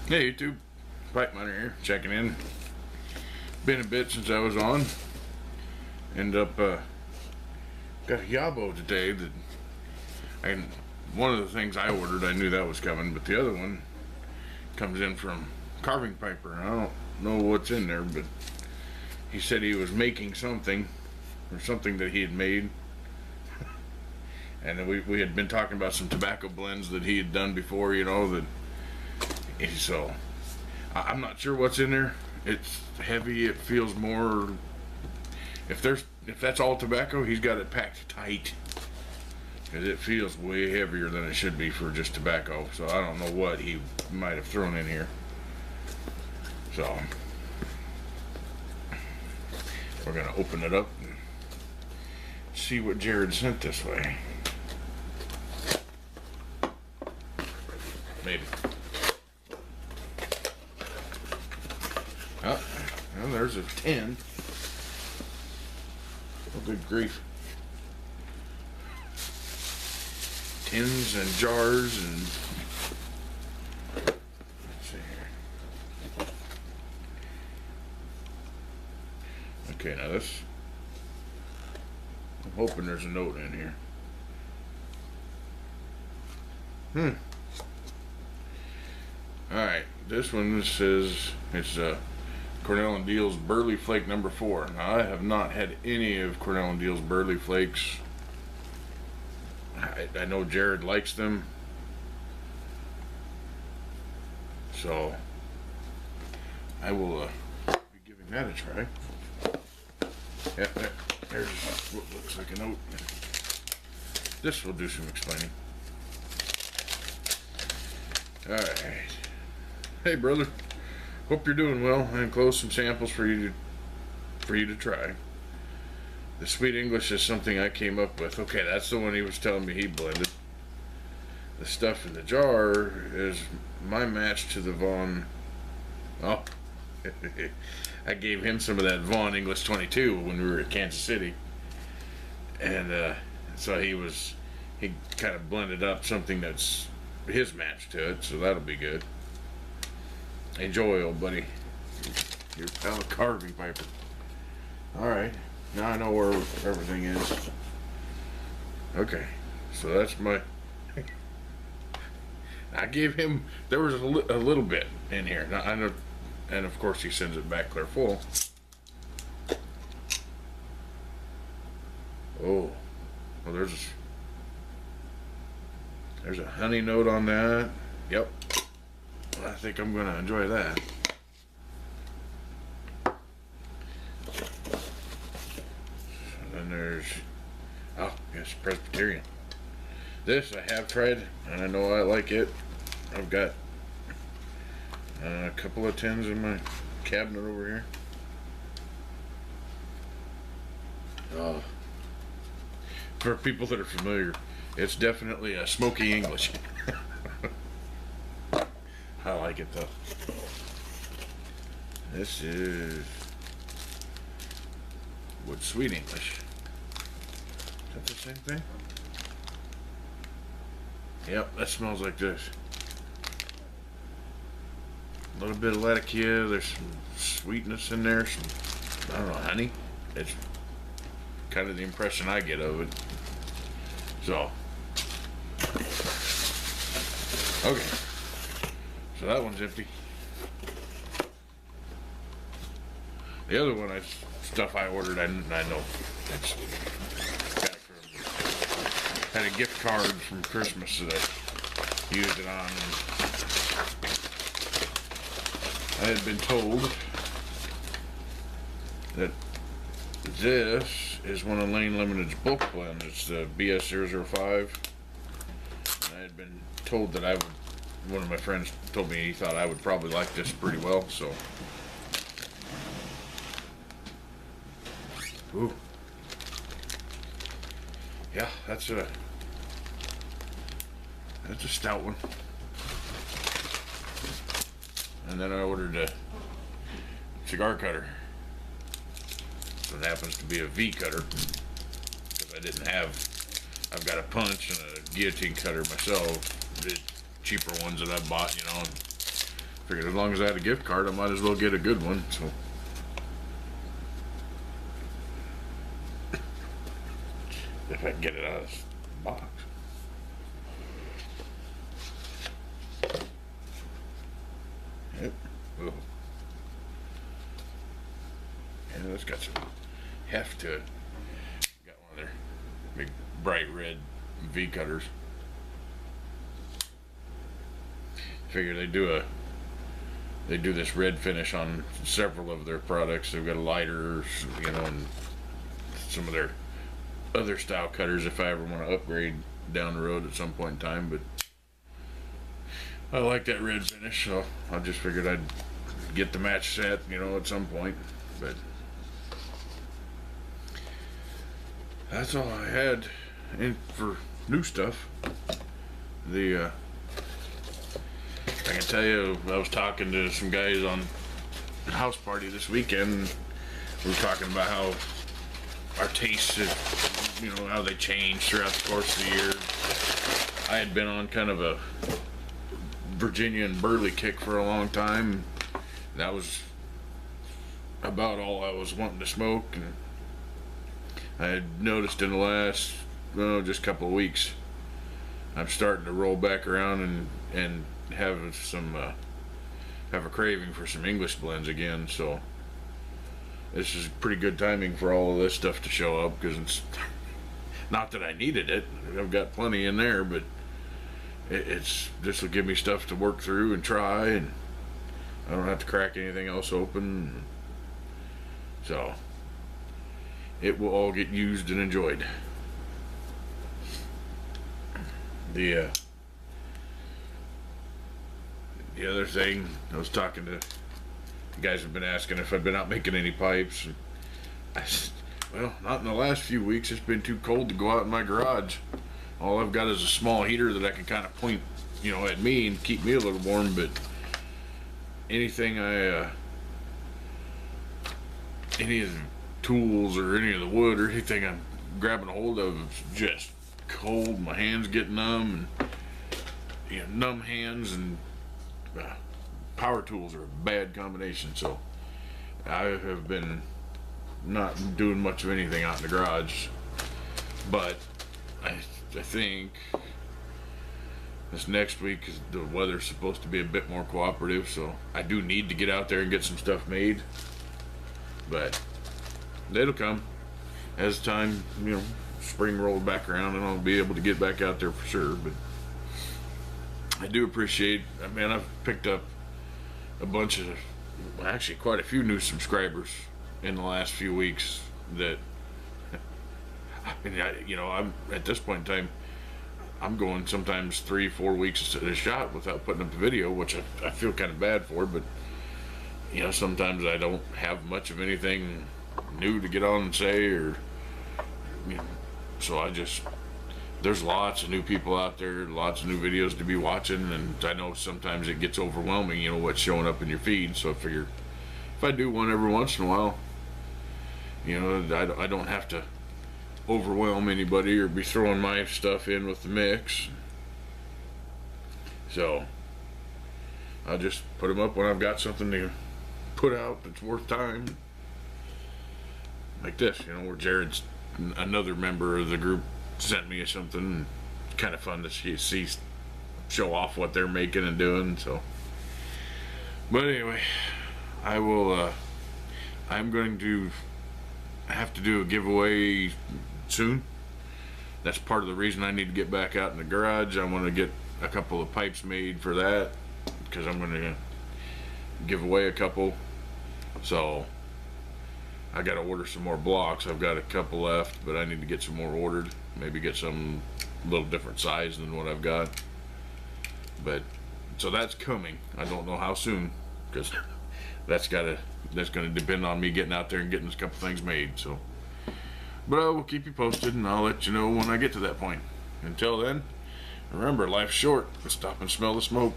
Hey YouTube, Pipe Miner here, checking in. Been a bit since I was on. End up got a YABO today that, and one of the things I ordered, I knew that was coming, but the other one comes in from Carving Piper. I don't know what's in there, but he said he was making something, or something that he had made. And we had been talking about some tobacco blends that he had done before, you know, that. So I'm not sure what's in there. It's heavy. It feels more. If that's all tobacco, he's got it packed tight, because it feels way heavier than it should be for just tobacco. So I don't know what he might have thrown in here. So we're gonna open it up and see what Jared sent this way. Maybe. Oh, well, there's a tin. Oh, good grief. Tins and jars and... Let's see here. Okay, now this... I'm hoping there's a note in here. Alright, this one says it's Cornell & Deal's Burley Flake number 4. Now, I have not had any of Cornell & Deal's Burley Flakes. I know Jared likes them, so I will be giving that a try. Yeah, there's what looks like a note. This will do some explaining. Alright. Hey brother, hope you're doing well. I enclosed some samples for you to try. The Sweet English is something I came up with. Okay, that's the one he was telling me he blended. The stuff in the jar is my match to the Vaughn. Oh, I gave him some of that Vaughn English 22 when we were at Kansas City, and so he kind of blended up something that's his match to it, so that'll be good. Enjoy, old buddy. Your pal Carving Piper. Alright, now I know where everything is. Okay, so that's my... I gave him... There was a little bit in here. Now I know, and of course he sends it back clear full. Oh, well there's a honey note on that. Yep. I think I'm gonna enjoy that. And then there's, oh yes, Presbyterian. This I have tried, and I know I like it. I've got a couple of tins in my cabinet over here. Oh, for people that are familiar, it's definitely a smoky English. I like it though. This is Wood Sweet English. Is that the same thing? Yep, that smells like this. A little bit of latakia, there's some sweetness in there, some, I don't know, honey. It's kind of the impression I get of it. So, okay. So that one's empty. The other one, stuff I ordered, I know. It's got it from, had a gift card from Christmas that I used it on. And I had been told that this is one of Lane Limited's bulk blends. It's the BS005. And I had been told that one of my friends told me he thought I would probably like this pretty well, so. Ooh. Yeah, that's a stout one. And then I ordered a cigar cutter. So it happens to be a V cutter, because I didn't have, I've got a punch and a guillotine cutter myself. The cheaper ones that I bought, you know, Figured as long as I had a gift card, I might as well get a good one. So. If I can get it out of this box. Yep. Oh. Yeah, it's got some heft to it. Got one of their big bright red V cutters. Figure they do this red finish on several of their products. They've got a lighter, you know, and some of their other style cutters if I ever want to upgrade down the road at some point in time. But I like that red finish, so I just figured I'd get the match set, you know, at some point. But that's all I had. And for new stuff, I can tell you, I was talking to some guys on a house party this weekend. We were talking about how our tastes, you know, how they change throughout the course of the year. I had been on kind of a Virginia and Burley kick for a long time. That was about all I was wanting to smoke, and I had noticed in the last, just a couple of weeks, I'm starting to roll back around and have a craving for some English blends again. So this is pretty good timing for all of this stuff to show up, because it's not that I needed it. I've got plenty in there, but this will give me stuff to work through and try, and I don't have to crack anything else open. So it will all get used and enjoyed. The other thing, I was talking to, you guys have been asking if I've been out making any pipes. I said, well, not in the last few weeks. It's been too cold to go out in my garage. All I've got is a small heater that I can kind of point, you know, at me and keep me a little warm. But anything any of the tools or any of the wood or anything I'm grabbing a hold of is just cold. My hands get numb, and you know, numb hands and power tools are a bad combination. So I have been not doing much of anything out in the garage, but I think this next week the weather's supposed to be a bit more cooperative, so I do need to get out there and get some stuff made. But it'll come as time, you know, spring rolls back around, and I'll be able to get back out there for sure. But I do appreciate, I mean, I've picked up a bunch of, well, actually quite a few new subscribers in the last few weeks that, I mean, you know, I'm at this point in time, I'm going sometimes 3-4 weeks at a shot without putting up a video, which I feel kind of bad for. But you know, sometimes I don't have much of anything new to get on and say, or you know, so there's lots of new people out there, lots of new videos to be watching, and I know sometimes it gets overwhelming, you know, what's showing up in your feed. So I figure if I do one every once in a while, you know, I don't have to overwhelm anybody or be throwing my stuff in with the mix. So I'll just put them up when I've got something to put out that's worth time. Like this, you know, where Jared's, another member of the group, sent me something. Kind of fun to see show off what they're making and doing. So, but anyway, I'm going to have to do a giveaway soon. That's part of the reason I need to get back out in the garage. I want to get a couple of pipes made for that, because I'm going to give away a couple. So I got to order some more blocks. I've got a couple left, but I need to get some more ordered. Maybe get some a little different size than what I've got. But so that's coming. I don't know how soon, because that's going to depend on me getting out there and getting a couple things made. So, but I will keep you posted, and I'll let you know when I get to that point. Until then, remember, life's short. Stop and smell the smoke.